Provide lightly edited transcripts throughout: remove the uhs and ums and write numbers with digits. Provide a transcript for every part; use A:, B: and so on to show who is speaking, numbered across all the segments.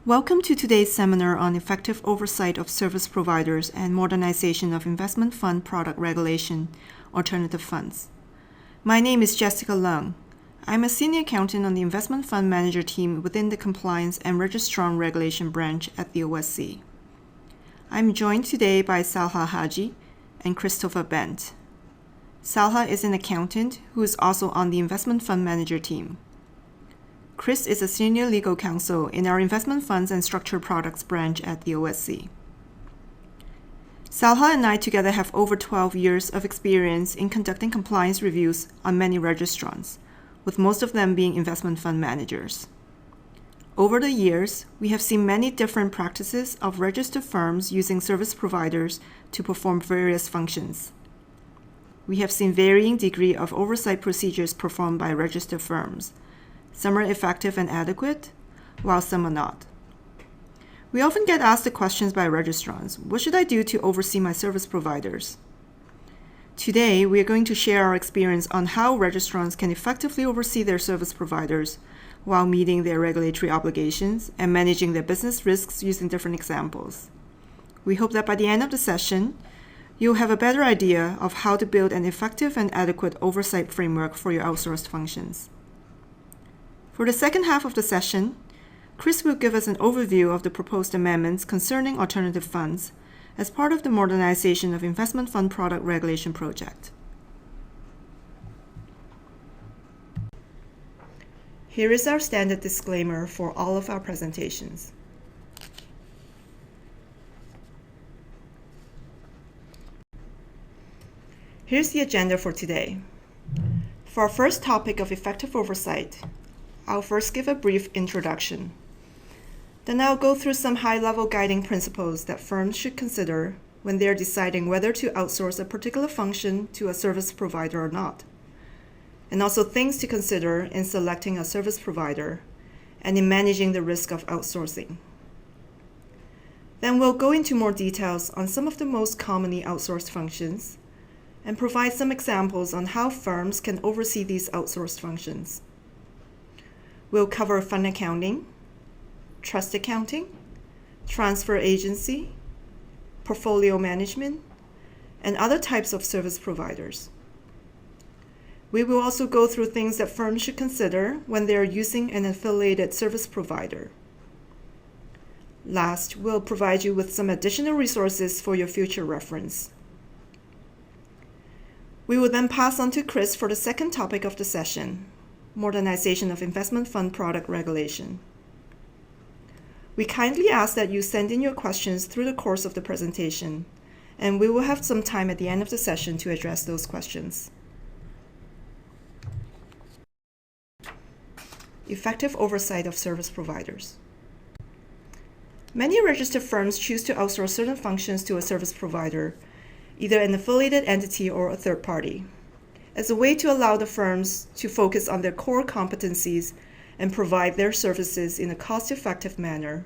A: Welcome to today's seminar on effective oversight of service providers and modernization of investment fund product regulation, alternative funds. My name is Jessica Leung. I'm a senior accountant on the investment fund manager team within the Compliance and Registrar Regulation branch at the OSC. I'm joined today by Salha Haji and Christopher Bent. Salha is an accountant who is also on the investment fund manager team. Chris is a senior legal counsel in our investment funds and structured products branch at the OSC. Salha and I together have over 12 years of experience in conducting compliance reviews on many registrants, with most of them being investment fund managers. Over the years, we have seen many different practices of registered firms using service providers to perform various functions. We have seen varying degree of oversight procedures performed by registered firms. Some are effective and adequate, while some are not. We often get asked the questions by registrants, what should I do to oversee my service providers? Today, we are going to share our experience on how registrants can effectively oversee their service providers while meeting their regulatory obligations and managing their business risks using different examples. We hope that by the end of the session, you'll have a better idea of how to build an effective and adequate oversight framework for your outsourced functions. For the second half of the session, Chris will give us an overview of the proposed amendments concerning alternative funds as part of the modernization of investment fund product regulation project. Here is our standard disclaimer for all of our presentations. Here's the agenda for today. For our first topic of effective oversight, I'll first give a brief introduction. Then I'll go through some high-level guiding principles that firms should consider when they're deciding whether to outsource a particular function to a service provider or not, and also things to consider in selecting a service provider and in managing the risk of outsourcing. Then we'll go into more details on some of the most commonly outsourced functions and provide some examples on how firms can oversee these outsourced functions. We'll cover fund accounting, trust accounting, transfer agency, portfolio management, and other types of service providers. We will also go through things that firms should consider when they are using an affiliated service provider. Last, we'll provide you with some additional resources for your future reference. We will then pass on to Chris for the second topic of the session, modernization of investment fund product regulation. We kindly ask that you send in your questions through the course of the presentation, and we will have some time at the end of the session to address those questions. Effective oversight of service providers. Many registered firms choose to outsource certain functions to a service provider, either an affiliated entity or a third party, as a way to allow the firms to focus on their core competencies and provide their services in a cost-effective manner.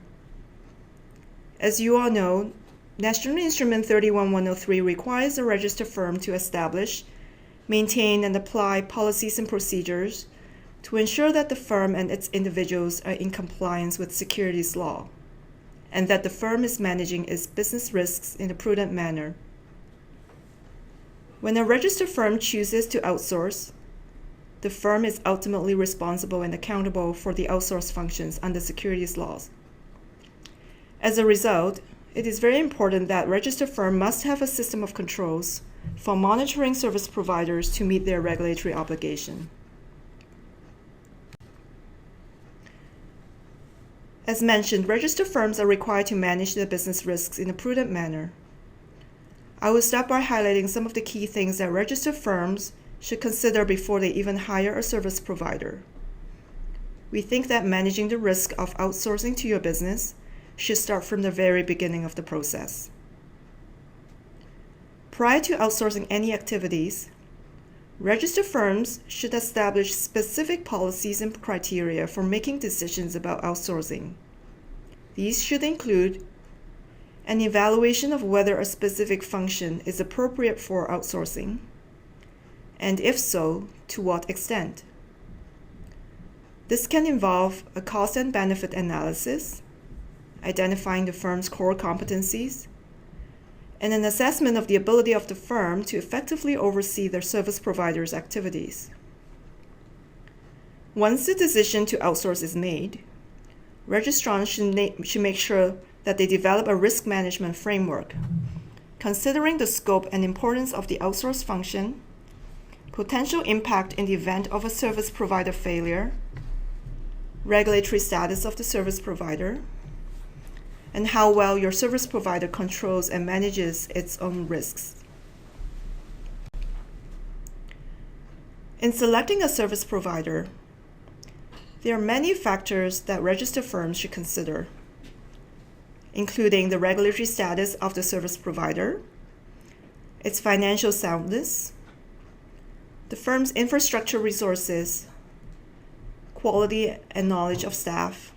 A: As you all know, National Instrument 31103 requires a registered firm to establish, maintain, and apply policies and procedures to ensure that the firm and its individuals are in compliance with securities law, and that the firm is managing its business risks in a prudent manner. When a registered firm chooses to outsource, the firm is ultimately responsible and accountable for the outsourced functions under securities laws. As a result, it is very important that registered firm must have a system of controls for monitoring service providers to meet their regulatory obligation. As mentioned, registered firms are required to manage their business risks in a prudent manner. I will start by highlighting some of the key things that registered firms should consider before they even hire a service provider. We think that managing the risk of outsourcing to your business should start from the very beginning of the process. Prior to outsourcing any activities, registered firms should establish specific policies and criteria for making decisions about outsourcing. These should include an evaluation of whether a specific function is appropriate for outsourcing, and if so, to what extent. This can involve a cost and benefit analysis, identifying the firm's core competencies, and an assessment of the ability of the firm to effectively oversee their service provider's activities. Once the decision to outsource is made, registrants should make sure that they develop a risk management framework, considering the scope and importance of the outsourced function, potential impact in the event of a service provider failure, regulatory status of the service provider, and how well your service provider controls and manages its own risks. In selecting a service provider, there are many factors that registered firms should consider, including the regulatory status of the service provider, its financial soundness, the firm's infrastructure resources, quality and knowledge of staff,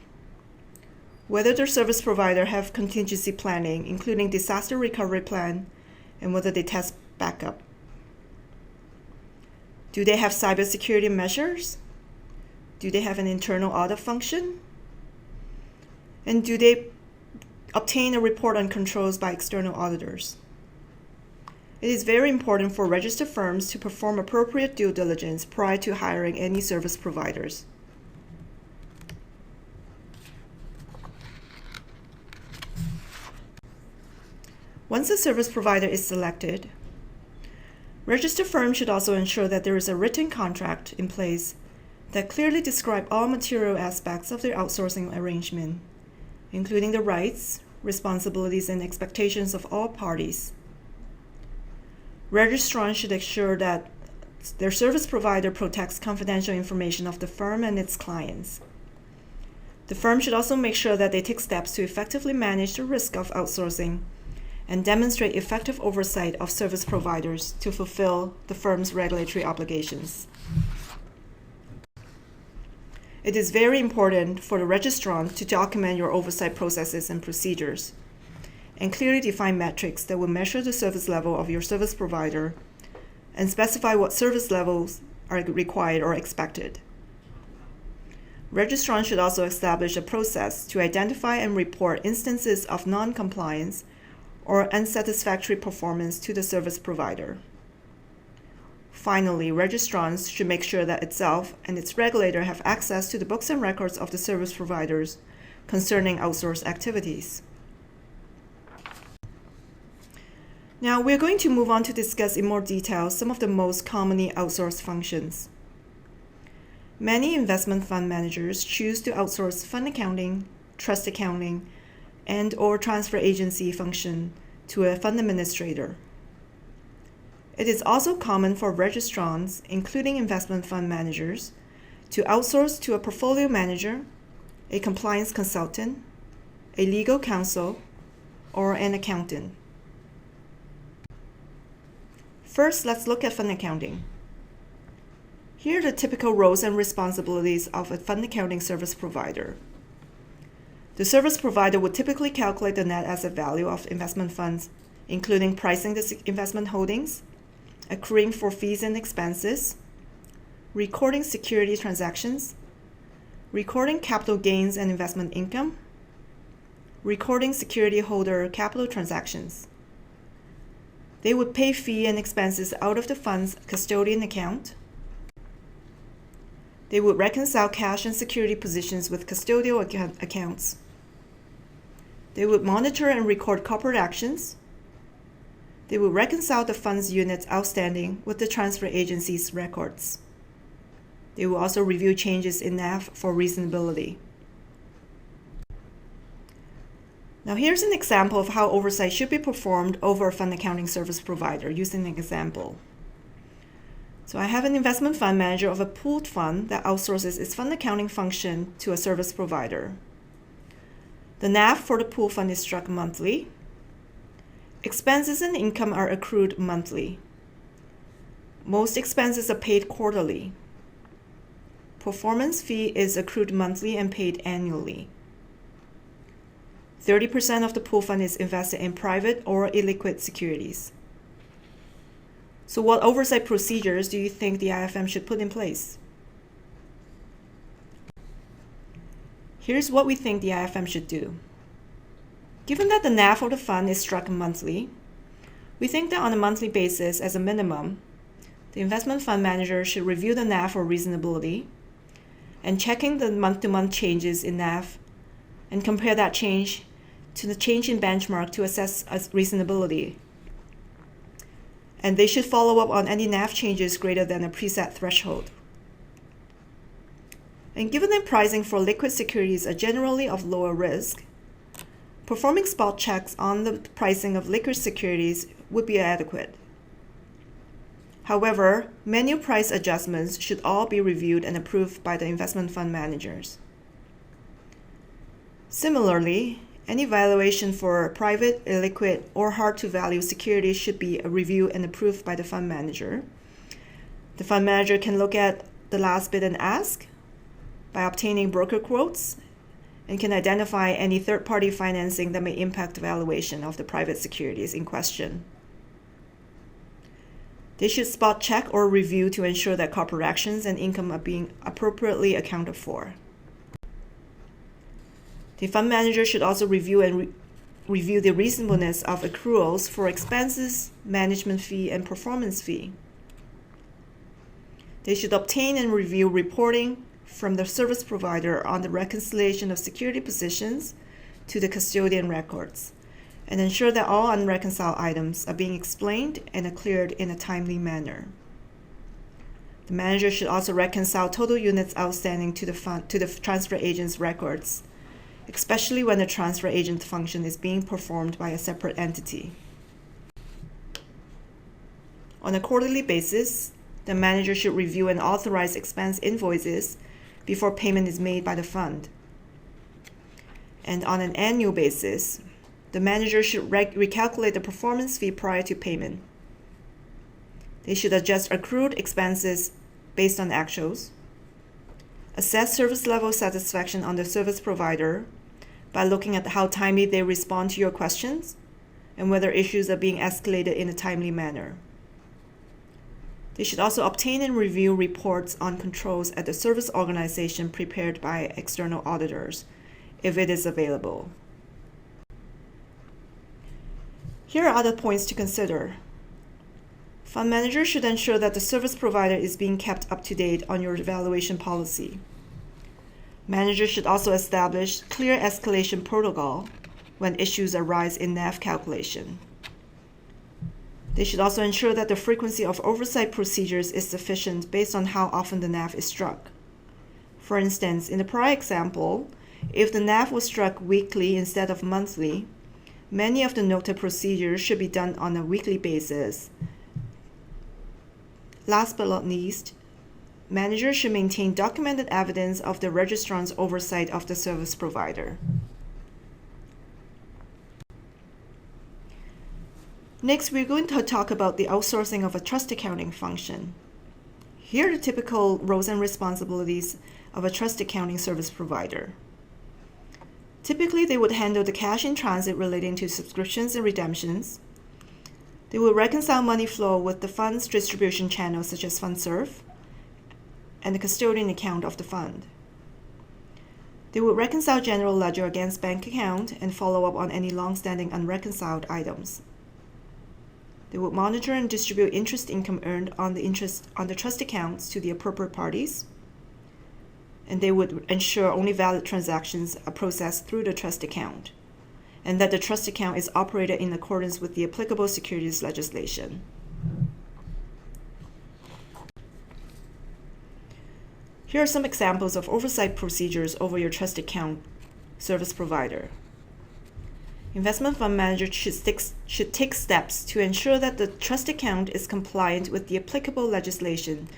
A: whether their service provider have contingency planning, including disaster recovery plan, and whether they test backup. Do they have cybersecurity measures? Do they have an internal audit function? And do they obtain a report on controls by external auditors? It is very important for registered firms to perform appropriate due diligence prior to hiring any service providers. Once a service provider is selected, registered firms should also ensure that there is a written contract in place that clearly describe all material aspects of their outsourcing arrangement, including the rights, responsibilities, and expectations of all parties. Registrants should ensure that their service provider protects confidential information of the firm and its clients. The firm should also make sure that they take steps to effectively manage the risk of outsourcing and demonstrate effective oversight of service providers to fulfill the firm's regulatory obligations. It is very important for the registrant to document your oversight processes and procedures, and clearly define metrics that will measure the service level of your service provider and specify what service levels are required or expected. Registrants should also establish a process to identify and report instances of non-compliance or unsatisfactory performance to the service provider. Finally, registrants should make sure that itself and its regulator have access to the books and records of the service providers concerning outsourced activities. Now, we're going to move on to discuss in more detail some of the most commonly outsourced functions. Many investment fund managers choose to outsource fund accounting, trust accounting, and/or transfer agency function to a fund administrator. It is also common for registrants, including investment fund managers, to outsource to a portfolio manager, a compliance consultant, a legal counsel, or an accountant. First, let's look at fund accounting. Here are the typical roles and responsibilities of a fund accounting service provider. The service provider would typically calculate the net asset value of investment funds, including pricing the investment holdings, accruing for fees and expenses, recording security transactions, recording capital gains and investment income, recording security holder capital transactions. They would pay fee and expenses out of the fund's custodian account. They would reconcile cash and security positions with custodial accounts. They would monitor and record corporate actions. They would reconcile the fund's units outstanding with the transfer agency's records. They will also review changes in NAV for reasonability. Now here's an example of how oversight should be performed over a fund accounting service provider using an example. So I have an investment fund manager of a pooled fund that outsources its fund accounting function to a service provider. The NAV for the pool fund is struck monthly. Expenses and income are accrued monthly. Most expenses are paid quarterly. Performance fee is accrued monthly and paid annually. 30% of the pool fund is invested in private or illiquid securities. So what oversight procedures do you think the IFM should put in place? Here's what we think the IFM should do. Given that the NAV of the fund is struck monthly, we think that on a monthly basis, as a minimum, the investment fund manager should review the NAV for reasonability and checking the month-to-month changes in NAV and compare that change to the change in benchmark to assess reasonability. And they should follow up on any NAV changes greater than a preset threshold. And given that pricing for liquid securities are generally of lower risk, performing spot checks on the pricing of liquid securities would be adequate. However, menu price adjustments should all be reviewed and approved by the investment fund managers. Similarly, any valuation for private, illiquid, or hard-to-value securities should be reviewed and approved by the fund manager. The fund manager can look at the last bid and ask by obtaining broker quotes and can identify any third-party financing that may impact the valuation of the private securities in question. They should spot check or review to ensure that corporate actions and income are being appropriately accounted for. The fund manager should also review the reasonableness of accruals for expenses, management fee, and performance fee. They should obtain and review reporting from the service provider on the reconciliation of security positions to the custodian records, and ensure that all unreconciled items are being explained and are cleared in a timely manner. The manager should also reconcile total units outstanding to the transfer agent's records, especially when the transfer agent function is being performed by a separate entity. On a quarterly basis, the manager should review and authorize expense invoices before payment is made by the fund. And on an annual basis, the manager should recalculate the performance fee prior to payment. They should adjust accrued expenses based on actuals, assess service level satisfaction on the service provider by looking at how timely they respond to your questions and whether issues are being escalated in a timely manner. They should also obtain and review reports on controls at the service organization prepared by external auditors, if it is available. Here are other points to consider. Fund managers should ensure that the service provider is being kept up to date on your evaluation policy. Managers should also establish clear escalation protocol when issues arise in NAV calculation. They should also ensure that the frequency of oversight procedures is sufficient based on how often the NAV is struck. For instance, in the prior example, if the NAV was struck weekly instead of monthly, many of the noted procedures should be done on a weekly basis. Last but not least, managers should maintain documented evidence of the registrar's oversight of the service provider. Next, we're going to talk about the outsourcing of a trust accounting function. Here are the typical roles and responsibilities of a trust accounting service provider. Typically, they would handle the cash in transit relating to subscriptions and redemptions. They will reconcile money flow with the fund's distribution channels such as FundServe and the custodian account of the fund. They will reconcile general ledger against bank account and follow up on any long-standing unreconciled items. They will monitor and distribute interest income earned on the trust accounts to the appropriate parties. And they would ensure only valid transactions are processed through the trust account, and that the trust account is operated in accordance with the applicable securities legislation. Here are some examples of oversight procedures over your trust account service provider. Investment fund managers should take steps to ensure that the trust account is compliant with the applicable legislation.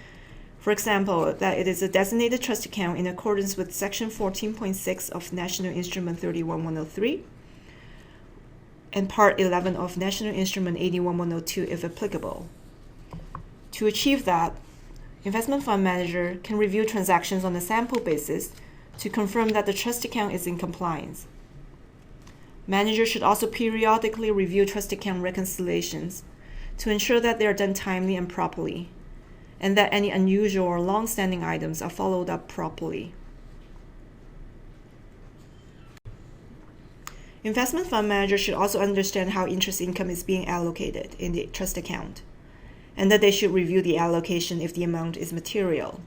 A: For example, that it is a designated trust account in accordance with Section 14.6 of National Instrument 31103 and Part 11 of National Instrument 81102 if applicable. To achieve that, investment fund manager can review transactions on a sample basis to confirm that the trust account is in compliance. Managers should also periodically review trust account reconciliations to ensure that they are done timely and properly, and that any unusual or long-standing items are followed up properly. Investment fund managers should also understand how interest income is being allocated in the trust account, and that they should review the allocation if the amount is material.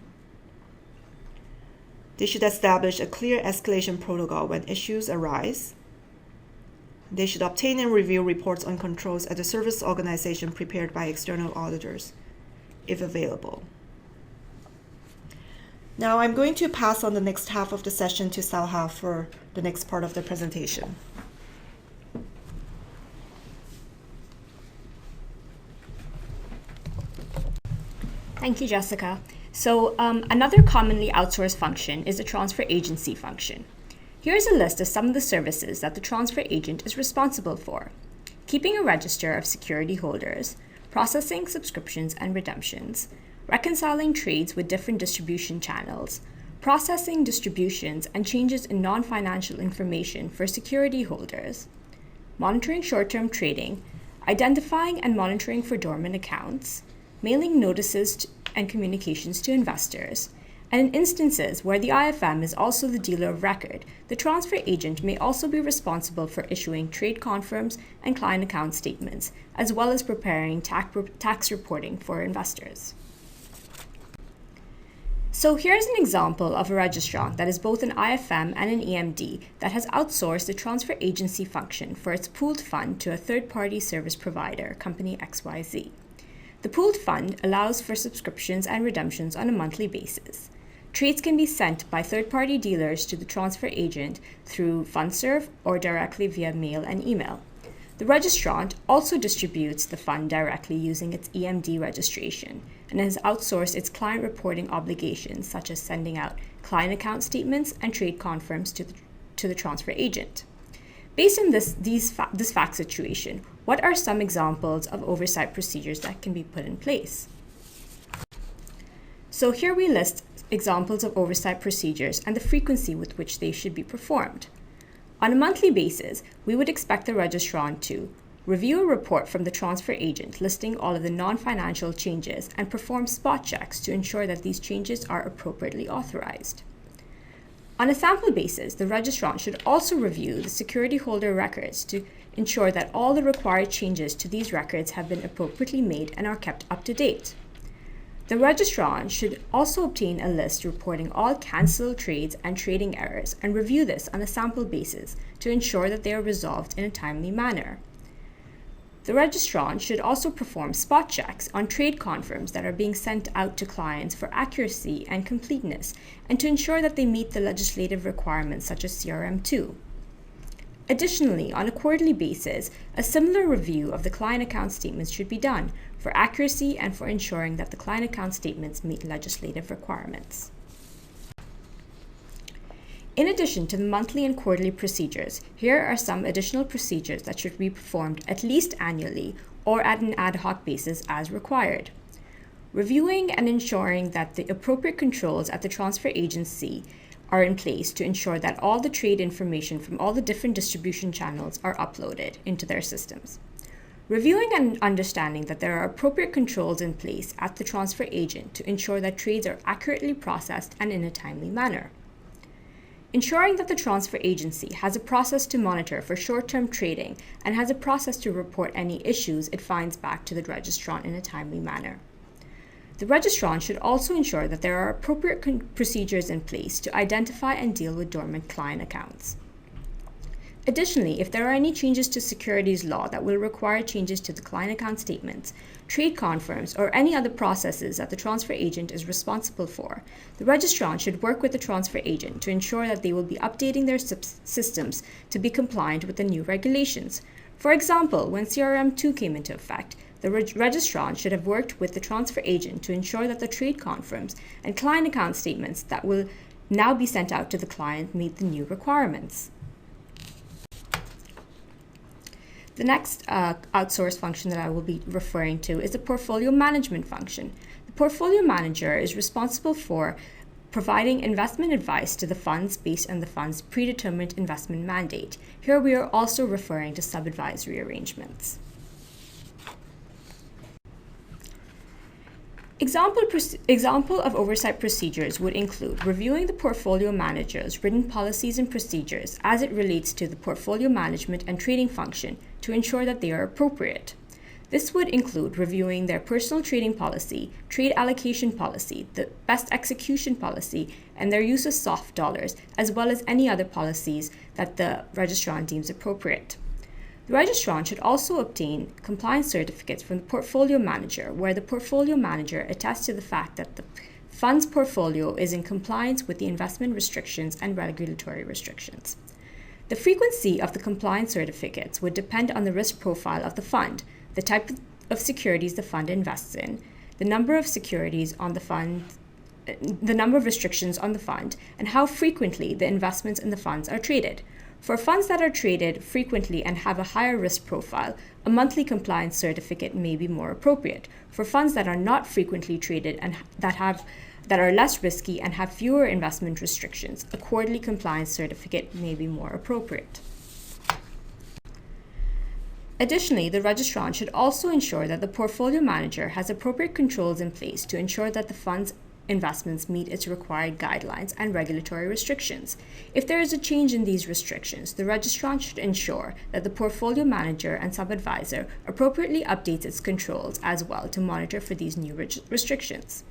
A: They should establish a clear escalation protocol when issues arise. They should obtain and review reports on controls at the service organization prepared by external auditors, if available. Now I'm going to pass on the next half of the session to Salha for the next part of the presentation.
B: Thank you, Jessica. So another commonly outsourced function is the transfer agency function. Here's a list of some of the services that the transfer agent is responsible for: keeping a register of security holders, processing subscriptions and redemptions, reconciling trades with different distribution channels, processing distributions and changes in non-financial information for security holders, monitoring short-term trading, identifying and monitoring for dormant accounts, mailing notices and communications to investors, and in instances where the IFM is also the dealer of record, the transfer agent may also be responsible for issuing trade confirms and client account statements, as well as preparing tax reporting for investors. So here's an example of a registrant that is both an IFM and an EMD that has outsourced the transfer agency function for its pooled fund to a third-party service provider, company XYZ. The pooled fund allows for subscriptions and redemptions on a monthly basis. Trades can be sent by third-party dealers to the transfer agent through FundServe or directly via mail and email. The registrant also distributes the fund directly using its EMD registration and has outsourced its client reporting obligations, such as sending out client account statements and trade confirms to the transfer agent. Based on this fact situation, what are some examples of oversight procedures that can be put in place? So here we list examples of oversight procedures and the frequency with which they should be performed. On a monthly basis, we would expect the registrant to review a report from the transfer agent listing all of the non-financial changes and perform spot checks to ensure that these changes are appropriately authorized. On a sample basis, the registrant should also review the security holder records to ensure that all the required changes to these records have been appropriately made and are kept up to date. The registrant should also obtain a list reporting all cancelled trades and trading errors and review this on a sample basis to ensure that they are resolved in a timely manner. The registrant should also perform spot checks on trade confirms that are being sent out to clients for accuracy and completeness and to ensure that they meet the legislative requirements such as CRM2. Additionally, on a quarterly basis, a similar review of the client account statements should be done for accuracy and for ensuring that the client account statements meet legislative requirements. In addition to the monthly and quarterly procedures, here are some additional procedures that should be performed at least annually or at an ad hoc basis as required. Reviewing and ensuring that the appropriate controls at the transfer agency are in place to ensure that all the trade information from all the different distribution channels are uploaded into their systems. Reviewing and understanding that there are appropriate controls in place at the transfer agent to ensure that trades are accurately processed and in a timely manner. Ensuring that the transfer agency has a process to monitor for short-term trading and has a process to report any issues it finds back to the registrant in a timely manner. The registrant should also ensure that there are appropriate procedures in place to identify and deal with dormant client accounts. Additionally, if there are any changes to securities law that will require changes to the client account statements, trade confirms, or any other processes that the transfer agent is responsible for, the registrant should work with the transfer agent to ensure that they will be updating their systems to be compliant with the new regulations. For example, when CRM2 came into effect, the registrant should have worked with the transfer agent to ensure that the trade confirms and client account statements that will now be sent out to the client meet the new requirements. The next outsourced function that I will be referring to is the portfolio management function. The portfolio manager is responsible for providing investment advice to the funds based on the fund's predetermined investment mandate. Here we are also referring to sub-advisory arrangements. Example of oversight procedures would include reviewing the portfolio manager's written policies and procedures as it relates to the portfolio management and trading function to ensure that they are appropriate. This would include reviewing their personal trading policy, trade allocation policy, the best execution policy, and their use of soft dollars, as well as any other policies that the registrant deems appropriate. The registrant should also obtain compliance certificates from the portfolio manager, where the portfolio manager attests to the fact that the fund's portfolio is in compliance with the investment restrictions and regulatory restrictions. The frequency of the compliance certificates would depend on the risk profile of the fund, the type of securities the fund invests in, the number of securities on the fund, the number of restrictions on the fund, and how frequently the investments in the funds are traded. For funds that are traded frequently and have a higher risk profile, a monthly compliance certificate may be more appropriate. For funds that are not frequently traded and that are less risky and have fewer investment restrictions, a quarterly compliance certificate may be more appropriate. Additionally, the registrant should also ensure that the portfolio manager has appropriate controls in place to ensure that the fund's investments meet its required guidelines and regulatory restrictions. If there is a change in these restrictions, the registrant should ensure that the portfolio manager and sub-advisor appropriately updates its controls as well to monitor for these new restrictions.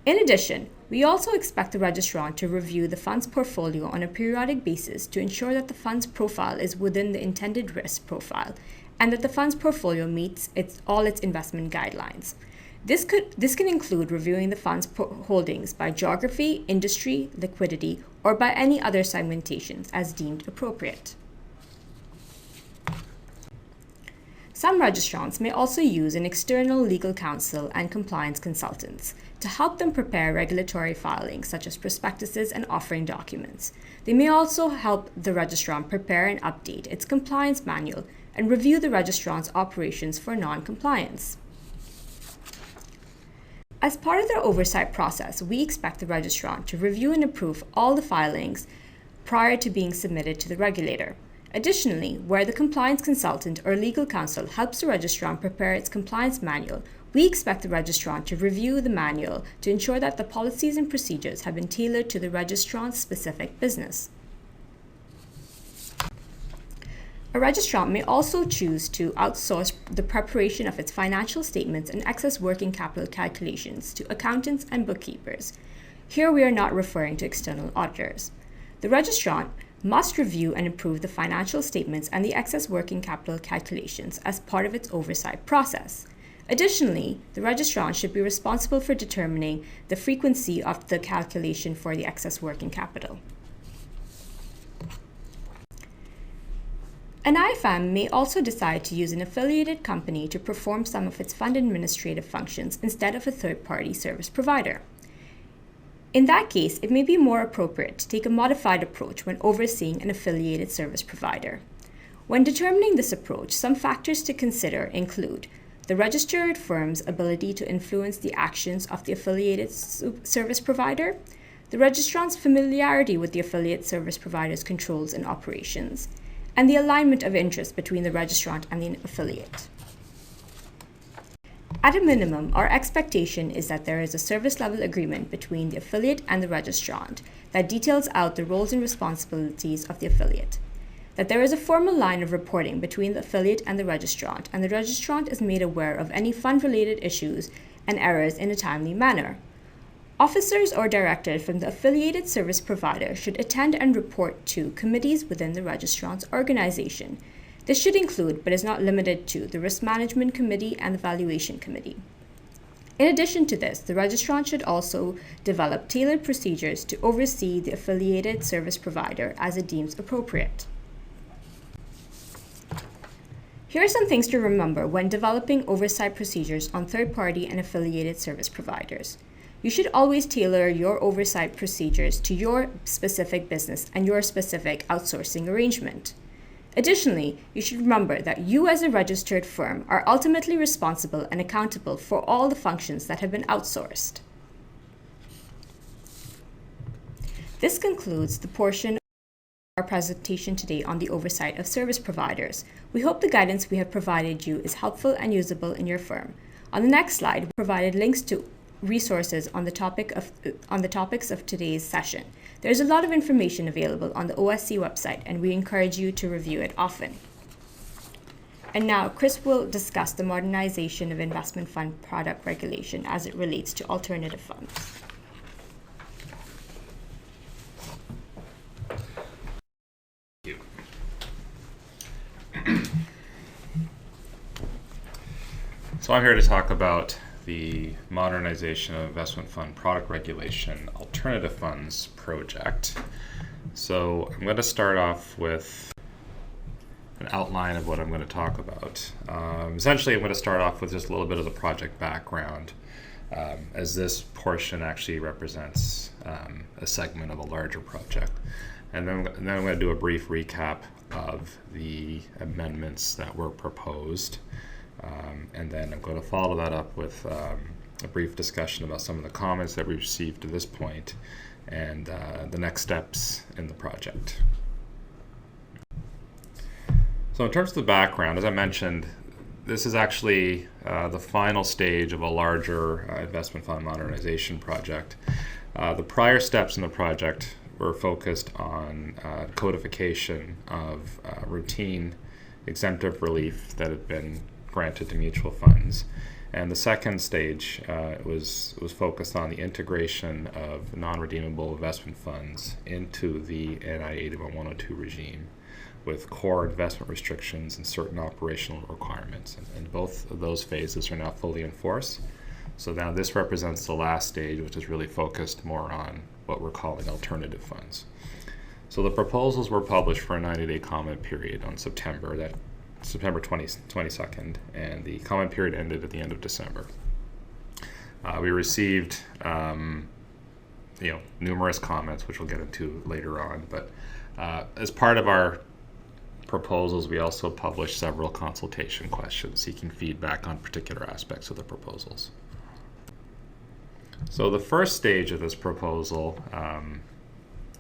B: In addition, we also expect the registrant to review the fund's portfolio on a periodic basis to ensure that the fund's profile is within the intended risk profile and that the fund's portfolio meets all its investment guidelines. This can include reviewing the fund's holdings by geography, industry, liquidity, or by any other segmentations as deemed appropriate. Some registrants may also use an external legal counsel and compliance consultants to help them prepare regulatory filings such as prospectuses and offering documents. They may also help the registrant prepare and update its compliance manual and review the registrant's operations for non-compliance. As part of their oversight process, we expect the registrant to review and approve all the filings prior to being submitted to the regulator. Additionally, where the compliance consultant or legal counsel helps the registrant prepare its compliance manual, we expect the registrant to review the manual to ensure that the policies and procedures have been tailored to the registrant's specific business. A registrant may also choose to outsource the preparation of its financial statements and excess working capital calculations to accountants and bookkeepers. Here we are not referring to external auditors. The registrant must review and approve the financial statements and the excess working capital calculations as part of its oversight process. Additionally, the registrant should be responsible for determining the frequency of the calculation for the excess working capital. An IFAM may also decide to use an affiliated company to perform some of its fund administrative functions instead of a third-party service provider. In that case, it may be more appropriate to take a modified approach when overseeing an affiliated service provider. When determining this approach, some factors to consider include the registered firm's ability to influence the actions of the affiliated service provider, the registrant's familiarity with the affiliate service provider's controls and operations, and the alignment of interest between the registrant and the affiliate. At a minimum, our expectation is that there is a service level agreement between the affiliate and the registrant that details out the roles and responsibilities of the affiliate, that there is a formal line of reporting between the affiliate and the registrant is made aware of any fund-related issues and errors in a timely manner. Officers or directors from the affiliated service provider should attend and report to committees within the registrant's organization. This should include, but is not limited to, the Risk Management Committee and the Valuation Committee. In addition to this, the registrant should also develop tailored procedures to oversee the affiliated service provider as it deems appropriate. Here are some things to remember when developing oversight procedures on third-party and affiliated service providers. You should always tailor your oversight procedures to your specific business and your specific outsourcing arrangement. Additionally, you should remember that you as a registered firm are ultimately responsible and accountable for all the functions that have been outsourced. This concludes the portion of our presentation today on the oversight of service providers. We hope the guidance we have provided you is helpful and usable in your firm. On the next slide, we provided links to resources on the topics of today's session. There's a lot of information available on the OSC website, and we encourage you to review it often. And now, Chris will discuss the modernization of investment fund product regulation as it relates to alternative funds.
C: Thank you. So I'm here to talk about the modernization of investment fund product regulation alternative funds project. So I'm going to start off with an outline of what I'm going to talk about. Essentially, I'm going to start off with just a little bit of the project background, as this portion actually represents a segment of a larger project. And then I'm going to do a brief recap of the amendments that were proposed. And then I'm going to follow that up with a brief discussion about some of the comments that we received to this point and the next steps in the project. So in terms of the background, as I mentioned, this is actually the final stage of a larger investment fund modernization project. The prior steps in the project were focused on codification of routine exemptive relief that had been granted to mutual funds. And the second stage was focused on the integration of non-redeemable investment funds into the NI 81-102 regime with core investment restrictions and certain operational requirements. And both of those phases are now fully in force. So now this represents the last stage, which is really focused more on what we're calling alternative funds. So the proposals were published for a 90-day comment period on September 22nd, and the comment period ended at the end of December. We received numerous comments, which we'll get into later on, but as part of our proposals, we also published several consultation questions seeking feedback on particular aspects of the proposals. So the first stage of this proposal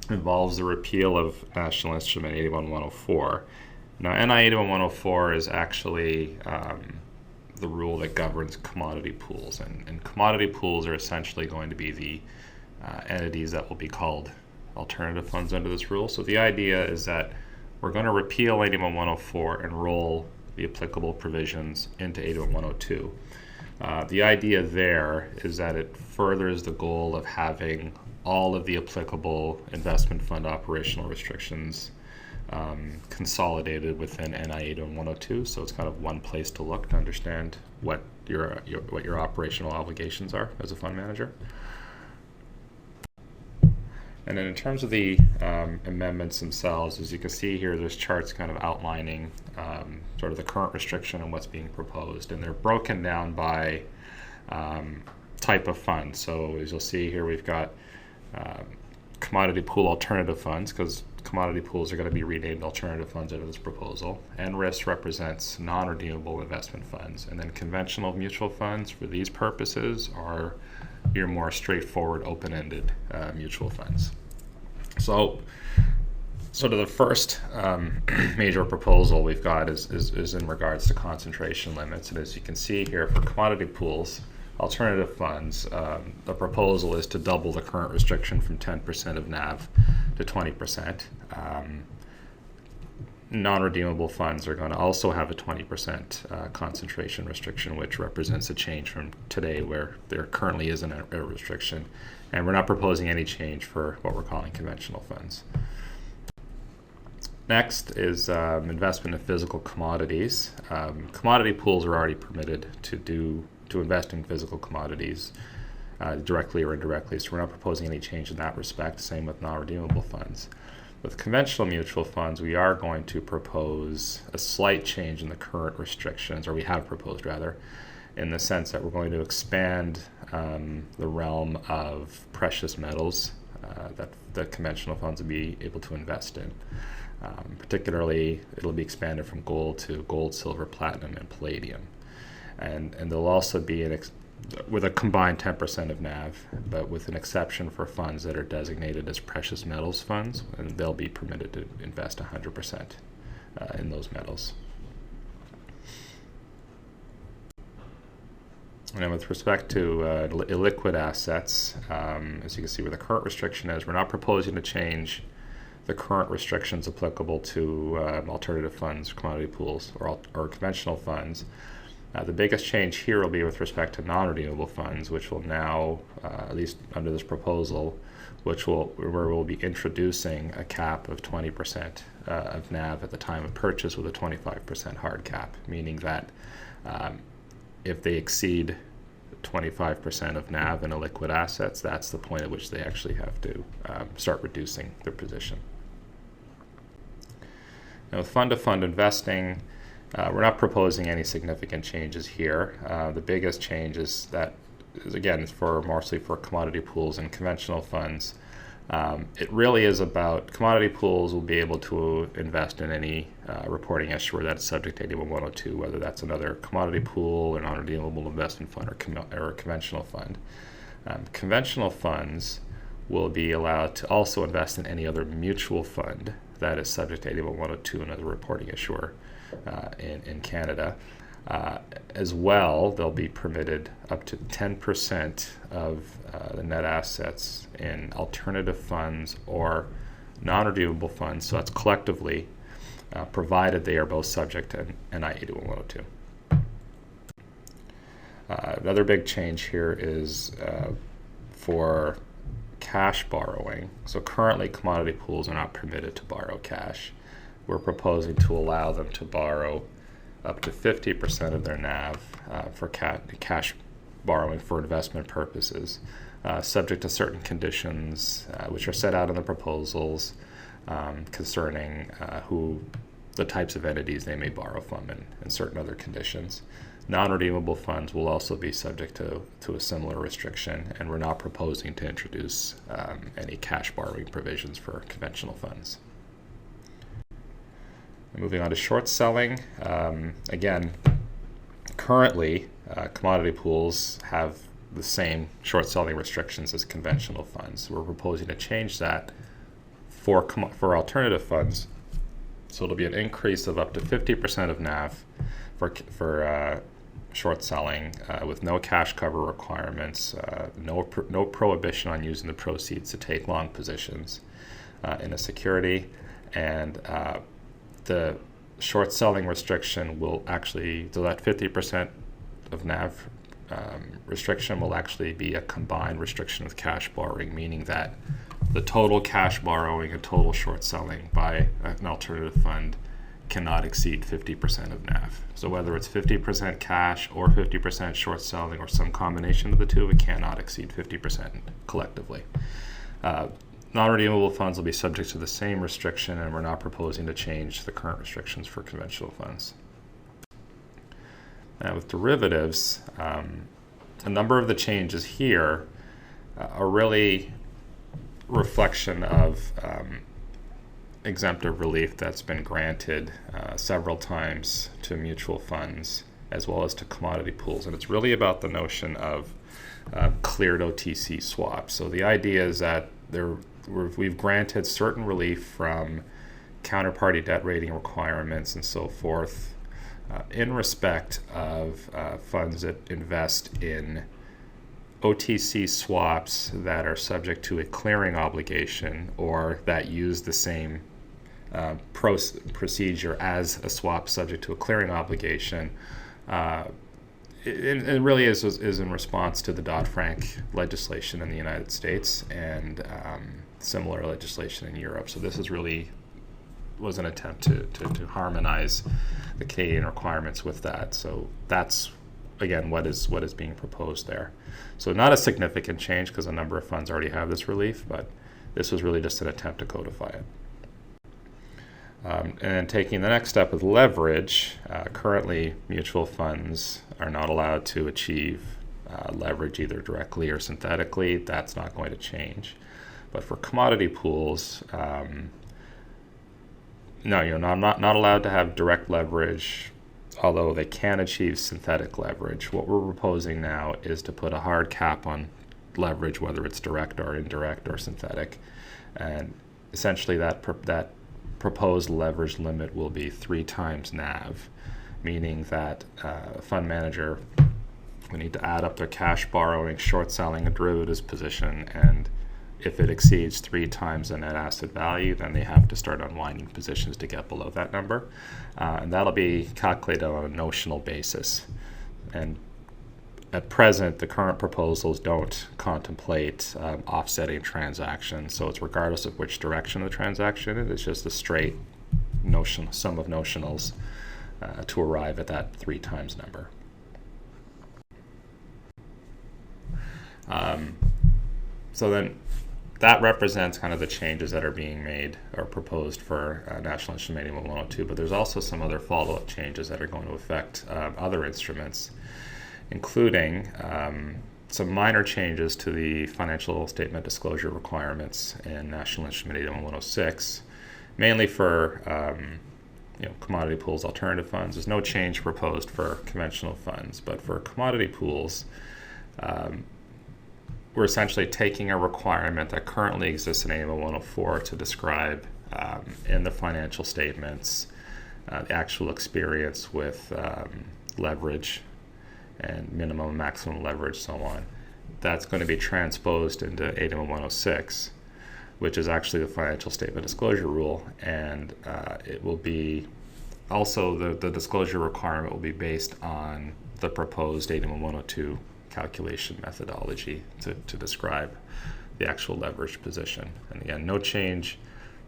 C: involves the repeal of National Instrument 81-104. Now, NI 81-104 is actually the rule that governs commodity pools, and commodity pools are essentially going to be the entities that will be called alternative funds under this rule. So the idea is that we're going to repeal 81-104 and roll the applicable provisions into 81-102. The idea there is that it furthers the goal of having all of the applicable investment fund operational restrictions consolidated within NI 81-102. So it's kind of one place to look to understand what your operational obligations are as a fund manager. And then in terms of the amendments themselves, as you can see here, there's charts kind of outlining sort of the current restriction and what's being proposed. And they're broken down by type of fund. So as you'll see here, we've got commodity pool alternative funds, because commodity pools are going to be renamed alternative funds under this proposal. NRIS represents non-redeemable investment funds. And then conventional mutual funds for these purposes are your more straightforward open-ended mutual funds. So sort of the first major proposal we've got is in regards to concentration limits. And as you can see here, for commodity pools, alternative funds, the proposal is to double the current restriction from 10% of NAV to 20%. Non-redeemable funds are going to also have a 20% concentration restriction, which represents a change from today where there currently isn't a restriction. And we're not proposing any change for what we're calling conventional funds. Next is investment in physical commodities. Commodity pools are already permitted to invest in physical commodities directly or indirectly, so we're not proposing any change in that respect. Same with non-redeemable funds. With conventional mutual funds, we are going to propose a slight change in the current restrictions, or we have proposed rather, in the sense that we're going to expand the realm of precious metals that conventional funds will be able to invest in. Particularly, it'll be expanded from gold to gold, silver, platinum, and palladium. And there'll also be with a combined 10% of NAV, but with an exception for funds that are designated as precious metals funds, and they'll be permitted to invest 100% in those metals. And with respect to illiquid assets, as you can see where the current restriction is, we're not proposing to change the current restrictions applicable to alternative funds, commodity pools, or conventional funds. The biggest change here will be with respect to non-redeemable funds, which will now, at least under this proposal, where we'll be introducing a cap of 20% of NAV at the time of purchase with a 25% hard cap, meaning that if they exceed 25% of NAV in illiquid assets, that's the point at which they actually have to start reducing their position. Now, with fund-to-fund investing, we're not proposing any significant changes here. The biggest change is again, mostly for commodity pools and conventional funds. It really is about commodity pools will be able to invest in any reporting issuer that's subject to 81-102, whether that's another commodity pool, or non-redeemable investment fund, or a conventional fund. Conventional funds will be allowed to also invest in any other mutual fund that is subject to 81-102, another reporting issuer in Canada. As well, they'll be permitted up to 10% of the net assets in alternative funds or non-redeemable funds, so that's collectively, provided they are both subject to NI 81-102. Another big change here is for cash borrowing. So currently commodity pools are not permitted to borrow cash. We're proposing to allow them to borrow up to 50% of their NAV for cash borrowing for investment purposes, subject to certain conditions which are set out in the proposals concerning the types of entities they may borrow from and certain other conditions. Non-redeemable funds will also be subject to a similar restriction, and we're not proposing to introduce any cash borrowing provisions for conventional funds. Moving on to short selling. Again, currently, commodity pools have the same short selling restrictions as conventional funds. We're proposing to change that for alternative funds. So it'll be an increase of up to 50% of NAV for short selling with no cash cover requirements, no prohibition on using the proceeds to take long positions in a security, and the short selling restriction will actually, so that 50% of NAV restriction will actually be a combined restriction with cash borrowing, meaning that the total cash borrowing and total short selling by an alternative fund cannot exceed 50% of NAV. So whether it's 50% cash or 50% short selling or some combination of the two, it cannot exceed 50% collectively. Non-redeemable funds will be subject to the same restriction, and we're not proposing to change the current restrictions for conventional funds. Now, with derivatives, a number of the changes here are really reflection of exemptive relief that's been granted several times to mutual funds as well as to commodity pools, and it's really about the notion of cleared OTC swaps. So the idea is that we've granted certain relief from counterparty debt rating requirements and so forth in respect of funds that invest in OTC swaps that are subject to a clearing obligation or that use the same procedure as a swap subject to a clearing obligation. It really is in response to the Dodd-Frank legislation in the United States and similar legislation in Europe. So this was an attempt to harmonize the Canadian requirements with that. So that's, again, what is being proposed there. So not a significant change because a number of funds already have this relief, but this was really just an attempt to codify it. And taking the next step with leverage, currently mutual funds are not allowed to achieve leverage either directly or synthetically. That's not going to change. But for commodity pools, no, you're not allowed to have direct leverage, although they can achieve synthetic leverage. What we're proposing now is to put a hard cap on leverage, whether it's direct or indirect or synthetic. And essentially that proposed leverage limit will be 3 times NAV, meaning that a fund manager We need to add up their cash borrowing, short selling, and derivatives position, and if it exceeds 3 times the net asset value, then they have to start unwinding positions to get below that number. And that'll be calculated on a notional basis. And at present, the current proposals don't contemplate offsetting transactions, so it's regardless of which direction the transaction is, it's just a straight sum of notionals to arrive at that 3 times number. So then that represents kind of the changes that are being made or proposed for National Instrument 81-102, but there's also some other follow-up changes that are going to affect other instruments, including some minor changes to the financial statement disclosure requirements in National Instrument 81-106, mainly for commodity pools, alternative funds. There's no change proposed for conventional funds, but for commodity pools, we're essentially taking a requirement that currently exists in 81-104 to describe in the financial statements the actual experience with leverage and minimum and maximum leverage, so on. That's going to be transposed into 81-106, which is actually the financial statement disclosure rule, and it will be also the disclosure requirement will be based on the proposed 81-102 calculation methodology to describe the actual leverage position. And again, no change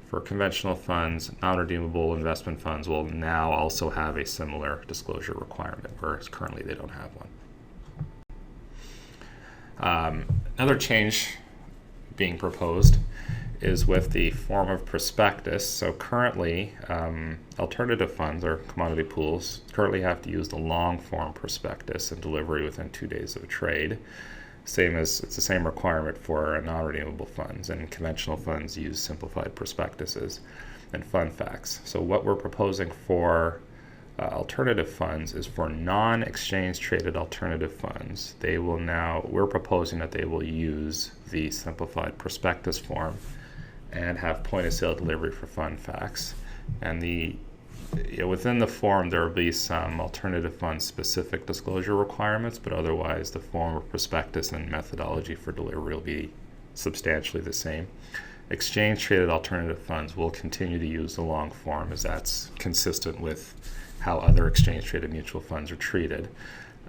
C: for conventional funds. Non-redeemable investment funds will now also have a similar disclosure requirement, whereas currently they don't have one. Another change being proposed is with the form of prospectus. So currently, alternative funds or commodity pools currently have to use the long form prospectus and delivery within 2 days of a trade. It's the same requirement for non-redeemable funds, and conventional funds use simplified prospectuses and fund facts. So what we're proposing for alternative funds is for non-exchange traded alternative funds. We're proposing that they will use the simplified prospectus form and have point-of-sale delivery for fund facts. And within the form, there will be some alternative fund-specific disclosure requirements, but otherwise the form of prospectus and methodology for delivery will be substantially the same. Exchange-traded alternative funds will continue to use the long form, as that's consistent with how other exchange-traded mutual funds are treated,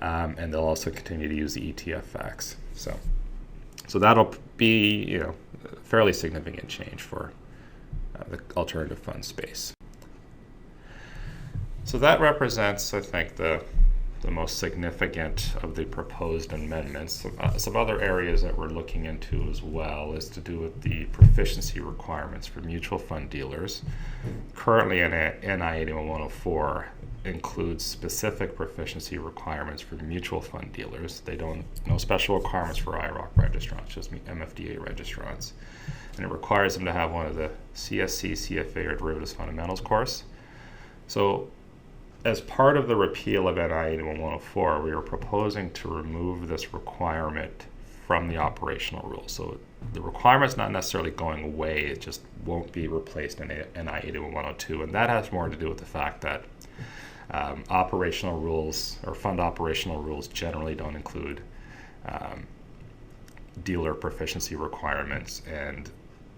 C: and they'll also continue to use the ETF facts. So that'll be a fairly significant change for the alternative fund space. So that represents, I think, the most significant of the proposed amendments. Some other areas that we're looking into as well is to do with the proficiency requirements for mutual fund dealers. Currently, NI 81-104 includes specific proficiency requirements for mutual fund dealers. No special requirements for IROC registrants, just MFDA registrants. And it requires them to have one of the CSC, CFA, or derivatives fundamentals course. So as part of the repeal of NI 81-104, we are proposing to remove this requirement from the operational rules. So the requirement's not necessarily going away, it just won't be replaced in NI 81-102. And that has more to do with the fact that operational rules or fund operational rules generally don't include dealer proficiency requirements. And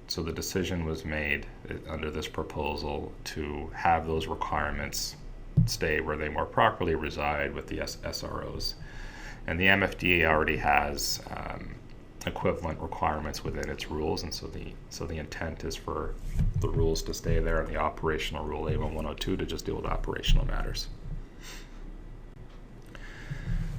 C: so the decision was made under this proposal to have those requirements stay where they more properly reside with the SROs. And the MFDA already has equivalent requirements within its rules, and so the intent is for the rules to stay there and the operational rule 81-102 to just deal with operational matters.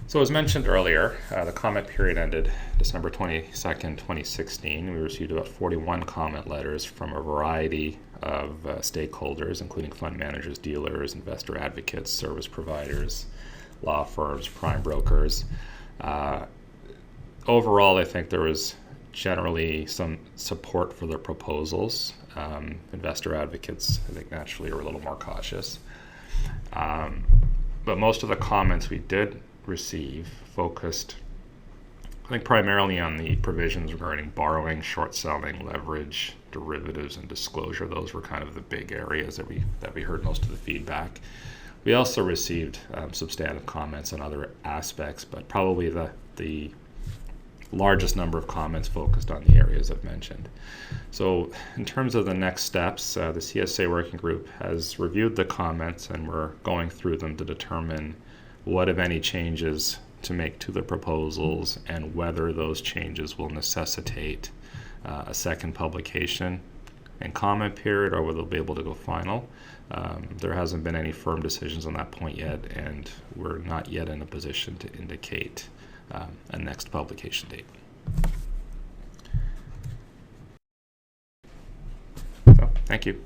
C: So as mentioned earlier, the comment period ended December 22nd, 2016. We received about 41 comment letters from a variety of stakeholders, including fund managers, dealers, investor advocates, service providers, law firms, prime brokers. Overall, I think there was generally some support for the proposals. Investor advocates, I think, naturally are a little more cautious. But most of the comments we did receive focused, I think, primarily on the provisions regarding borrowing, short selling, leverage, derivatives, and disclosure. Those were kind of the big areas that we heard most of the feedback. We also received substantive comments on other aspects, but probably the largest number of comments focused on the areas I've mentioned. So in terms of the next steps, the CSA working group has reviewed the comments, and we're going through them to determine what, if any, changes to make to the proposals and whether those changes will necessitate a second publication and comment period, or whether they'll be able to go final. There hasn't been any firm decisions on that point yet, and we're not yet in a position to indicate a next publication date. So, thank you.